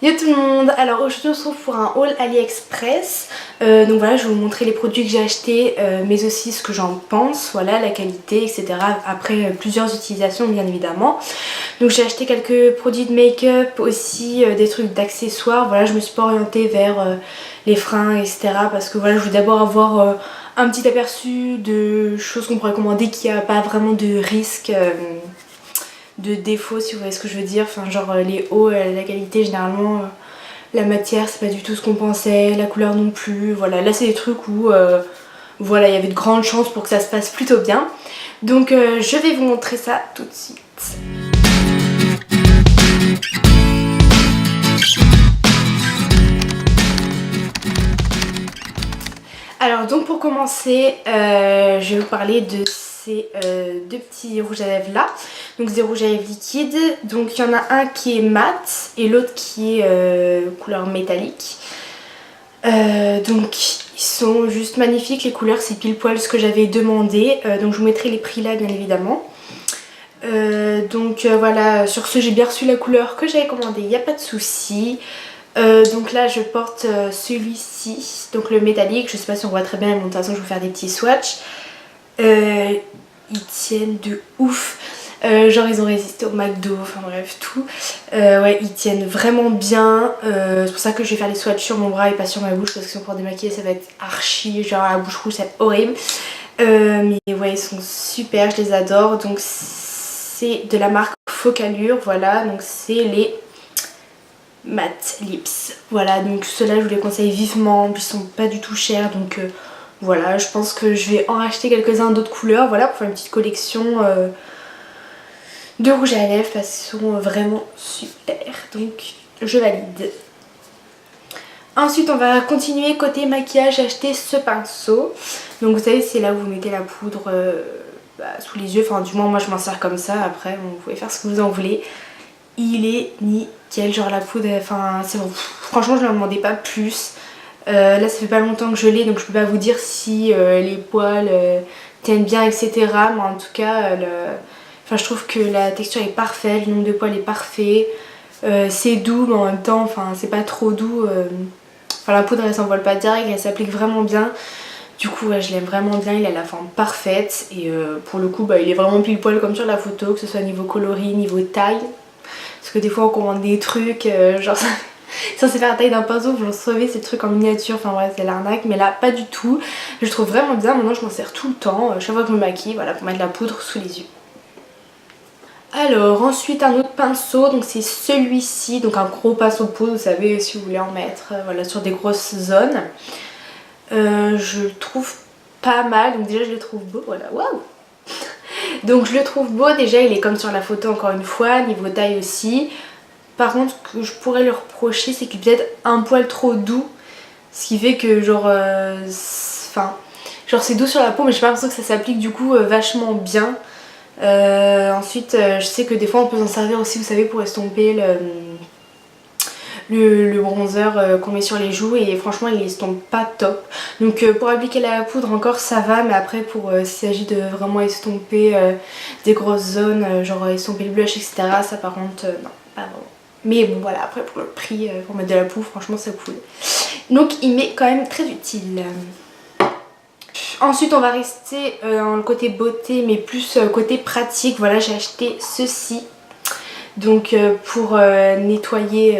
Yo tout le monde, alors aujourd'hui on se retrouve pour un haul AliExpress. Donc voilà, je vais vous montrer les produits que j'ai achetés, mais aussi ce que j'en pense, voilà, la qualité, etc. Après plusieurs utilisations bien évidemment. Donc j'ai acheté quelques produits de make-up, aussi des trucs d'accessoires. Voilà, je me suis pas orientée vers les fringues, etc. Parce que voilà, je voulais d'abord avoir un petit aperçu de choses qu'on pourrait commander qui a pas vraiment de risque. De défauts, si vous voyez ce que je veux dire, enfin genre les hauts, la qualité généralement, la matière c'est pas du tout ce qu'on pensait, la couleur non plus, voilà, là c'est des trucs où voilà, il y avait de grandes chances pour que ça se passe plutôt bien. Donc je vais vous montrer ça tout de suite. Alors donc pour commencer, je vais vous parler de ces deux petits rouges à lèvres là. Donc des rouges à lèvres liquides. Donc il y en a un qui est mat et l'autre qui est couleur métallique. Donc ils sont juste magnifiques, les couleurs c'est pile poil ce que j'avais demandé. Donc je vous mettrai les prix là bien évidemment. Voilà, sur ce j'ai bien reçu la couleur que j'avais commandée, il n'y a pas de souci. Donc là je porte celui-ci, donc le métallique, je sais pas si on voit très bien, mais de toute façon je vais vous faire des petits swatchs. Ils tiennent de ouf, genre ils ont résisté au McDo, enfin bref tout. Ouais, ils tiennent vraiment bien, c'est pour ça que je vais faire les swatchs sur mon bras et pas sur ma bouche, parce que si on prend démaquiller ça va être archi, genre la bouche rouge, ça va être horrible. Mais ouais, ils sont super, je les adore. Donc c'est de la marque Focallure, voilà, donc c'est les Matte Lips. Voilà, donc ceux-là je vous les conseille vivement, en plus ils sont pas du tout chers, donc voilà, je pense que je vais en racheter quelques-uns d'autres couleurs, voilà, pour faire une petite collection de rouge à lèvres parce qu'ils sont vraiment super, donc je valide. Ensuite on va continuer côté maquillage, j'ai acheté ce pinceau. Donc vous savez c'est là où vous mettez la poudre sous les yeux, enfin du moins moi je m'en sers comme ça, après vous pouvez faire ce que vous en voulez. Il est nickel, genre la poudre, enfin c'est bon, franchement je ne demandais pas plus. Là ça fait pas longtemps que je l'ai donc je peux pas vous dire si les poils tiennent bien etc. Mais en tout cas enfin, je trouve que la texture est parfaite, le nombre de poils est parfait. C'est doux mais en même temps enfin, c'est pas trop doux. Enfin la poudre elle s'envole pas direct, elle s'applique vraiment bien. Du coup ouais, je l'aime vraiment bien, il a la forme parfaite. Et pour le coup il est vraiment pile poil comme sur la photo, que ce soit niveau coloris, niveau taille. Parce que des fois on commande des trucs genre ça c'est faire la taille d'un pinceau, vous recevez ces trucs en miniature, enfin bref c'est l'arnaque, mais là pas du tout. Je le trouve vraiment bien, maintenant je m'en sers tout le temps, chaque fois que je me maquille, voilà, pour mettre la poudre sous les yeux. Alors ensuite un autre pinceau, donc c'est celui-ci, donc un gros pinceau de poudre, vous savez si vous voulez en mettre voilà, sur des grosses zones. Je le trouve pas mal, donc déjà je le trouve beau, voilà, waouh. Donc je le trouve beau, déjà il est comme sur la photo encore une fois, niveau taille aussi. Par contre ce que je pourrais lui reprocher c'est qu'il est peut-être un poil trop doux. Ce qui fait que genre genre c'est doux sur la peau mais j'ai pas l'impression que ça s'applique du coup vachement bien. Ensuite je sais que des fois on peut s'en servir aussi vous savez pour estomper le bronzer qu'on met sur les joues et franchement il estompe pas top. Donc pour appliquer la poudre encore ça va, mais après pour s'il s'agit de vraiment estomper des grosses zones, genre estomper le blush etc, ça par contre non, pas vraiment. Mais bon voilà, après pour le prix, pour mettre de la poudre franchement c'est cool. Donc il m'est quand même très utile. Ensuite on va rester dans le côté beauté mais plus côté pratique. Voilà, j'ai acheté ceci. Donc pour nettoyer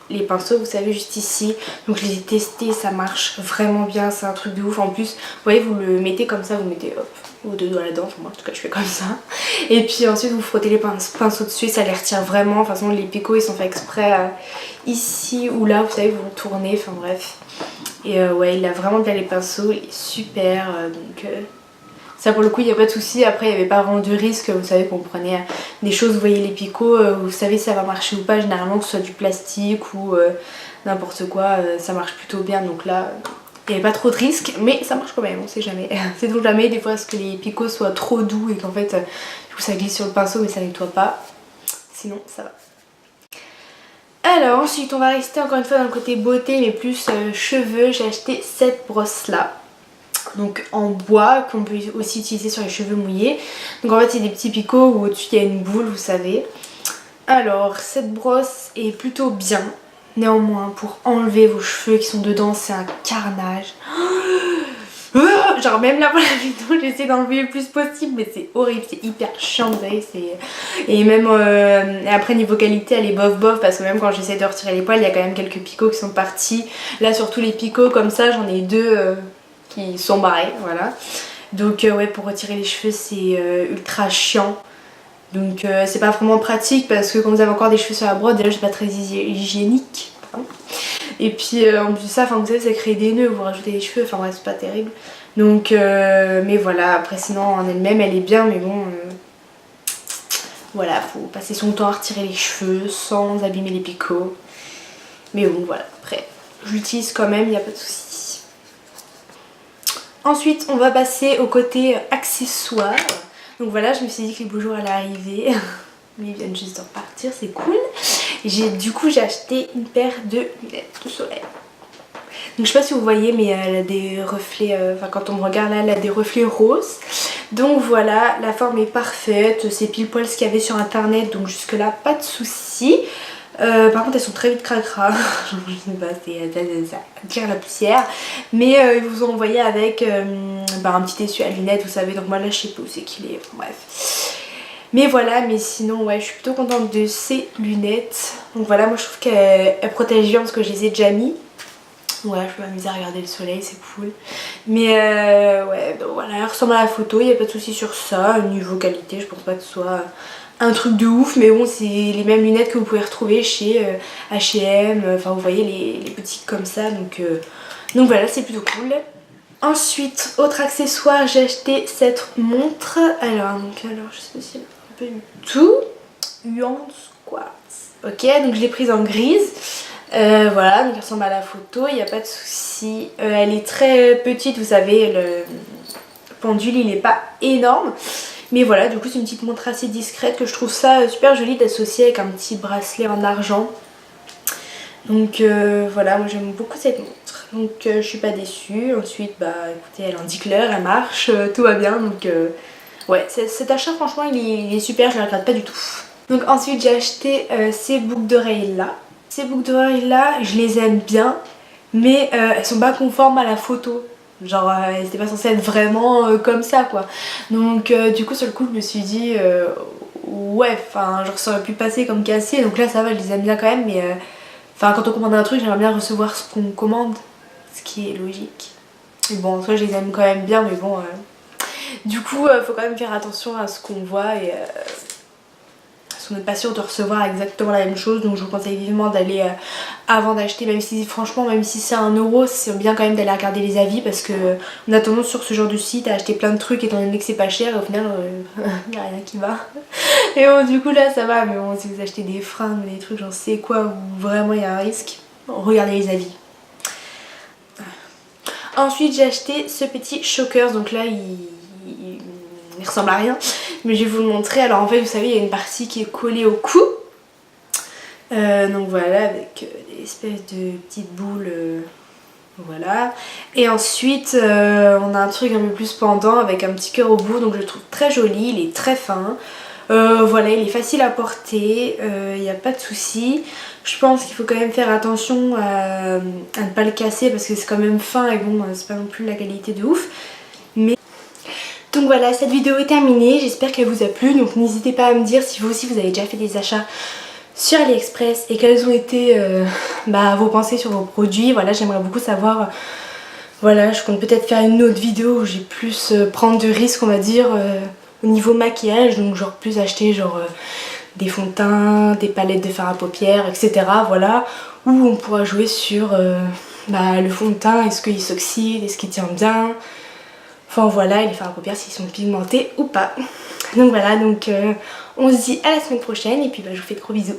les pinceaux, vous savez juste ici. Donc je les ai testés, ça marche vraiment bien, c'est un truc de ouf. En plus, vous voyez, vous le mettez comme ça, vous mettez hop, vos deux doigts là-dedans. Enfin, moi en tout cas je fais comme ça. Et puis ensuite vous frottez les pinceaux dessus et ça les retire vraiment. De toute façon les picots ils sont faits exprès ici ou là, vous savez, vous tournez, enfin bref. Et ouais, il a vraiment bien les pinceaux, il est super. Ça pour le coup il n'y a pas de souci. Après il n'y avait pas vraiment de risque, vous savez qu'on prenait des choses, vous voyez les picots, vous savez si ça va marcher ou pas, généralement que ce soit du plastique ou n'importe quoi, ça marche plutôt bien. Donc là il n'y avait pas trop de risques mais ça marche quand même, on sait jamais. C'est donc jamais des fois que les picots soient trop doux et qu'en fait du coup ça glisse sur le pinceau mais ça nettoie pas. Sinon ça va. Alors ensuite on va rester encore une fois dans le côté beauté mais plus cheveux. J'ai acheté cette brosse là, donc en bois, qu'on peut aussi utiliser sur les cheveux mouillés. Donc en fait c'est des petits picots où au-dessus il y a une boule, vous savez. Alors cette brosse est plutôt bien. Néanmoins, pour enlever vos cheveux qui sont dedans, c'est un carnage. Genre même là pour la vidéo, j'essaie d'enlever le plus possible, mais c'est horrible, c'est hyper chiant, vous savez. Et même après niveau qualité, elle est bof bof, parce que même quand j'essaie de retirer les poils, il y a quand même quelques picots qui sont partis. Là surtout les picots comme ça, j'en ai deux qui sont barrés, voilà. Donc ouais, pour retirer les cheveux c'est ultra chiant. Donc c'est pas vraiment pratique parce que quand vous avez encore des cheveux sur la brosse, déjà c'est pas très hygiénique. Pardon. Et puis en plus de ça, vous savez, ça crée des nœuds, vous rajoutez des cheveux, enfin bref, c'est pas terrible. Donc mais voilà, après sinon en elle-même elle est bien, mais bon voilà, faut passer son temps à retirer les cheveux sans abîmer les picots. Mais bon voilà, après je l'utilise quand même, il n'y a pas de souci. Ensuite on va passer au côté accessoires. Donc voilà, je me suis dit que les beaux jours allaient arriver. Mais ils viennent juste de repartir, c'est cool. Du coup j'ai acheté une paire de lunettes de soleil. Donc je sais pas si vous voyez, mais elle a des reflets, enfin quand on me regarde là, elle a des reflets roses. Donc voilà, la forme est parfaite, c'est pile poil ce qu'il y avait sur internet, donc jusque là pas de soucis. Par contre elles sont très vite cracra, je sais pas, ça tire la poussière. Mais ils vous ont envoyé avec un petit essuie à lunettes, vous savez, donc moi là je sais pas où c'est qu'il est, bref. Mais voilà, mais sinon ouais, je suis plutôt contente de ces lunettes. Donc voilà, moi je trouve qu'elles protègent bien parce que je les ai déjà mis. Ouais, je peux m'amuser à regarder le soleil, c'est cool. Mais ouais, donc voilà, elle ressemble à la photo, il n'y a pas de souci sur ça. Niveau qualité, je pense pas que ce soit un truc de ouf, mais bon, c'est les mêmes lunettes que vous pouvez retrouver chez H&M, enfin vous voyez les boutiques comme ça, donc voilà, c'est plutôt cool. Ensuite, autre accessoire, j'ai acheté cette montre. Alors je sais pas si elle un peu tout. Yuan Quartz. Ok, donc je l'ai prise en grise. Voilà, donc elle ressemble à la photo, il n'y a pas de souci. Elle est très petite, vous savez, le pendule il n'est pas énorme. Mais voilà, du coup c'est une petite montre assez discrète que je trouve ça super joli d'associer avec un petit bracelet en argent. Donc voilà, moi j'aime beaucoup cette montre. Donc je suis pas déçue. Ensuite, bah écoutez, elle indique l'heure, elle marche, tout va bien. Donc ouais, cet achat franchement il est super, je ne le regrette pas du tout. Donc ensuite j'ai acheté ces boucles d'oreilles là. Ces boucles d'oreilles là, je les aime bien, mais elles sont pas conformes à la photo. Genre elles étaient pas censées être vraiment comme ça quoi. Donc du coup sur le coup je me suis dit ouais, enfin genre ça aurait pu passer comme cassé. Donc là ça va, je les aime bien quand même, mais enfin quand on commande un truc j'aimerais bien recevoir ce qu'on commande, ce qui est logique. Mais bon en soi je les aime quand même bien, mais bon du coup faut quand même faire attention à ce qu'on voit et on n'est pas sûr de recevoir exactement la même chose, donc je vous conseille vivement d'aller avant d'acheter, même si franchement même si c'est 1 euro, c'est bien quand même d'aller regarder les avis, parce que on a tendance sur ce genre de site à acheter plein de trucs étant donné que c'est pas cher et au final il n'y a rien qui va. Et bon du coup là ça va, mais bon si vous achetez des fringues, des trucs j'en sais quoi où vraiment il y a un risque, regardez les avis. Ensuite j'ai acheté ce petit choker, donc là il ressemble à rien, mais je vais vous le montrer. Alors en fait vous savez il y a une partie qui est collée au cou, donc voilà, avec des espèces de petites boules, voilà. Et ensuite on a un truc un peu plus pendant avec un petit cœur au bout, donc je le trouve très joli, il est très fin. Voilà, il est facile à porter, il n'y a pas de souci. Je pense qu'il faut quand même faire attention à ne pas le casser parce que c'est quand même fin et bon c'est pas non plus la qualité de ouf. Mais donc voilà, cette vidéo est terminée, j'espère qu'elle vous a plu, donc n'hésitez pas à me dire si vous aussi vous avez déjà fait des achats sur AliExpress et quelles ont été vos pensées sur vos produits. Voilà, j'aimerais beaucoup savoir. Voilà, je compte peut-être faire une autre vidéo où j'ai plus prendre de risques on va dire au niveau maquillage, donc genre plus acheter genre des fonds de teint, des palettes de fard à paupières, etc. Voilà, où on pourra jouer sur le fond de teint, est-ce qu'il s'oxyde, est-ce qu'il tient bien. Enfin voilà, et les fards à paupières s'ils sont pigmentés ou pas. Donc voilà, donc on se dit à la semaine prochaine et puis je vous fais de gros bisous.